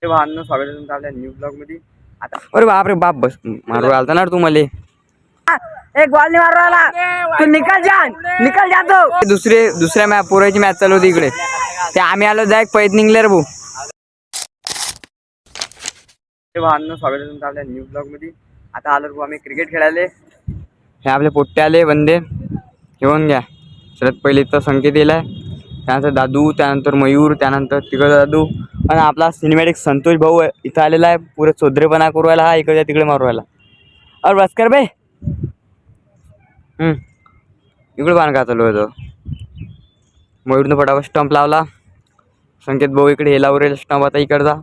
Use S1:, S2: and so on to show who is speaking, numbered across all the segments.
S1: भावांनो, स्वागत आहे तुमचं आपल्या न्यू ब्लॉग मध्ये. आता अरे बाप रे बाप, बस मारू आलता ना तू मले. एक बॉल नाही मारू आला तू, निकल जा तो. दुसऱ्या मॅच पोराची मॅच चालू होती इकडे, ते आम्ही आलो डायरेक्ट पैत निघले रे भाऊ. भावांनो, स्वागत आहे तुमचं आपल्या न्यू ब्लॉग मध्ये. आता आलो भाऊ आम्ही क्रिकेट खेळायला. हे आपले पोट्टे आले बंदे घेऊन घ्या. सर्वात पहिले तर संकेत दिलाय, त्यानंतर दादू, त्यानंतर मयूर, त्यानंतर तिकडे दादू, आणि आपला सिनेमॅटिक संतोष भाऊ इथं आलेला आहे. पुरे चोद्रेपणा करू राहिला हा, इकडे तिकडे मारू राहिला. अरे बस कर बे. इकडे बाण का चालू होतं. मयूरनं फटाफट स्टंप लावला. संकेत भाऊ इकडे हे लावरेल स्टंप आता इकडचा.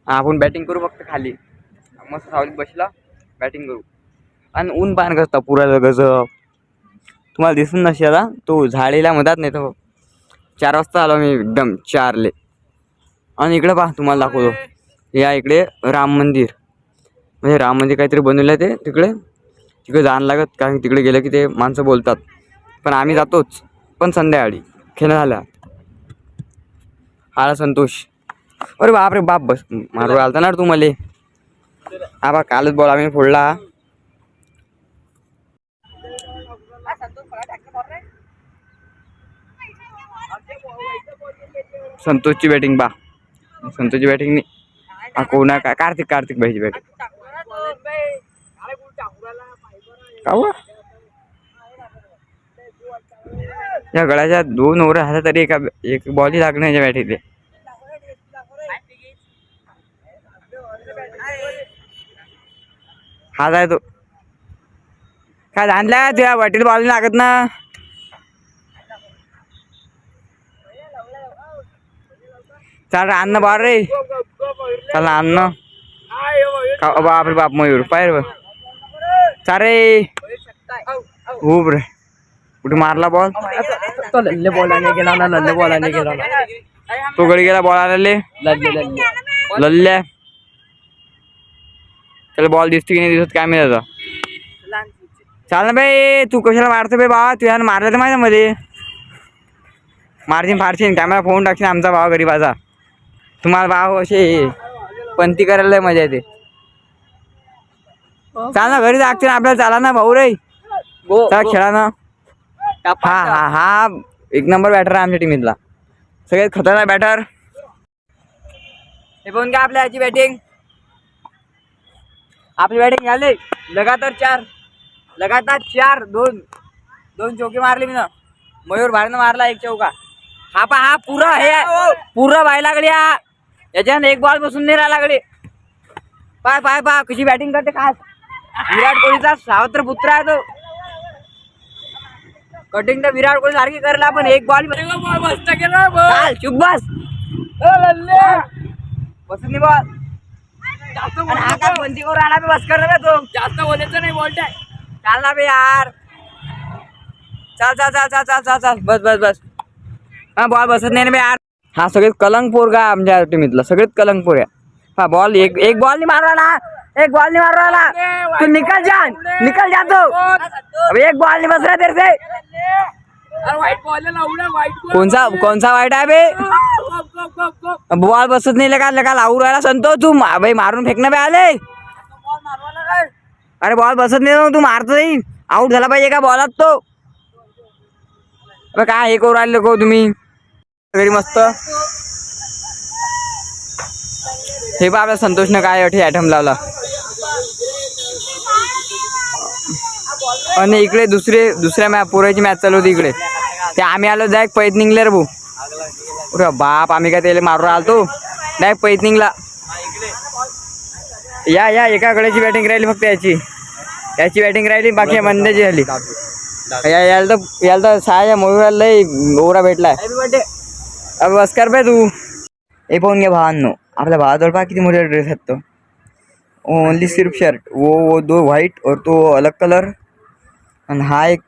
S1: आपण बॅटिंग करू फक्त खाली मस्त सावलीत बसला बॅटिंग करू. आणि ऊन पान कसता पुरा गजब, तुम्हाला दिसून नसेल आता. तो झाडेला मधात नाही तो 4 वाजता आलो मी, एकदम 4ले. आणि इकडे पहा तुम्हाला दाखवतो, या इकडे राम मंदिर, म्हणजे राम मंदिर काहीतरी बनवलं ते तिकडे जाणं लागत, कारण तिकडे गेलं की ते माणसं बोलतात. पण आम्ही जातोच, पण संध्याकाळी खेळणं झालं. आला संतोष. अरे बाप रे बाप, बस मारू आलता ना तू मले. हा बा कालच बॉल आम्ही फोडला. संतोषची बॅटिंग बा, संतोषची बॅटिंग नाही कोणा काय, कार्तिक भाईची बॅटिंग. या गळ्याच्या 2 ओव्हर झाल्या तरी एक बॉलही लागणार याच्या बॅटीतले. हा जाय तो काय आणला तुझ्या बॅटीला बॉल लागत ना. चाल अन्न बार रे, चल अन्न. बाप रे बाप मयूर पायर चारे खूप रे. कुठे मारला बॉल, तो लल्ले बॉलाने गेला ना, लल्ले बॉलाने गेला ना. तो गडी गेला बॉल आलेले लल्ल्या. त्याला बॉल दिसते की नाही दिसत काय माहिती आता. चाल ना बाई, तू कशाला मारतो बे बाबा, तू यानं मारलं तर माझ्या मध्ये मारशीन फारशीन, कॅमेरा फोन टाकशीन आमचा भाव गरीबाचा. तुम्हाला भाव असे पंती करायला मजा येते. चाल ना घरी जागते ना आपल्याला, चाला ना भाऊ रे, चला खेळा ना. हा एक नंबर बॅटर आहे आमच्या टीममधला, सगळ्यात खतरनाक बॅटर. हे पण काय आपल्या याची बॅटिंग, आपली बॅटिंग झाली लगातार 4 दोन चौके मारले मी ना. मयूर भारनं मारला 1 चौका. हा पुरा बाय लागली हा, याच्यानं एक बॉल बसून नाही राहिला लागले. पाय कशी बॅटिंग करते खास. विराट कोहलीचा सावत्र पुत्र आहे तो. कटिंग तर विराट कोहली सारखी करला, पण एक बॉल मस्त केला. चुप बस बसून नाही बॉल. हा काय पंती करून आला बे, बस कर रे तो, जास्त बोलायचं नाही. बॉल टाक चाल ना बे यार, चाल बस. हा बॉल बसत नाही ना बे यार. हा सगळेच कलंक पोरगा आमच्या टीमीतला, सगळेच कलंक पोर. हा बॉल एक बॉल नाही मारू राहिला, तू निकल जा तो. अबे एक बॉल नहीं बस रहा तेरे से. कौन सा वाइट आहे बे, बॉल बसत नाही लगा लावू राहिला संतो तू. भाई मारून फेकणं बे आले. अरे बॉल बसत नाही तू मारतो नाही, आउट झाला पाहिजे का बॉलात तो. काय हे करू राहिले को तुम्ही घरी मस्त. हे बा आपल्या संतोषनं काय ॲटम लावला. आणि इकडे दुसऱ्या मॅच पोराची मॅच चालू होती इकडे, ते आम्ही आलो डायरेक्ट पैत निघले रे भाऊ. अरे बाप, आम्ही काय त्याला मारून आलतो डायरेक्ट पैत निघला. या एका गड्याची बॅटिंग राहिली फक्त, याची बॅटिंग राहिली, बाकी मंद्याची झाली. याला तर 6 मयूराला लय ओरा भेटलाय. अब बस कर बे तू. हे पाहून घ्या भावांनो, आपल्या भावाजवळ पहा किती मोठे ड्रेस आहेत. तो ओनली सिर्फ शर्ट, वो 2 व्हाईट और तो अलग कलर. आणि हा एक,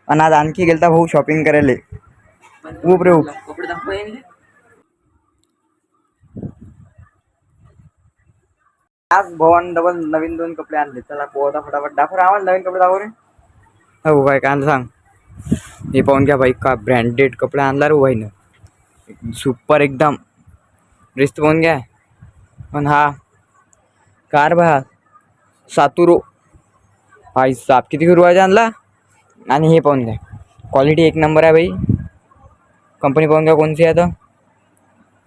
S1: आणि आज आणखी गेलता भाऊ शॉपिंग करायला. खूप रे आज भावानं डबल नवीन 2 कपडे आणले. चला पोहता फटाफट दाखव आम्हाला नवीन कपडे दाखव रे. हो काय आणलं सांग. हे पाहून घ्या भाई, का ब्रँडेड कपडे आणला रे भाईनं, सुपर एकदम रिस्त पाहून घ्या. पण हा कार बघा सातुरो हा साप किती रुपयाचा आणला. आणि हे पाहून घ्या क्वालिटी एक नंबर आहे भाई. कंपनी पाहून घ्या कोणती आहे.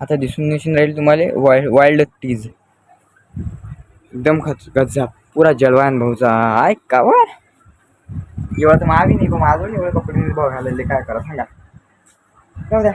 S1: आता दिसून राहील तुम्हाला वाईल्ड टीज एकदम गज्जा पुरा जलवान भाऊचा आहे का एवढं तर मागे नाही पण माझं एवढे कपडे भाऊ घालायले काय करा सांगा. जाऊ द्या.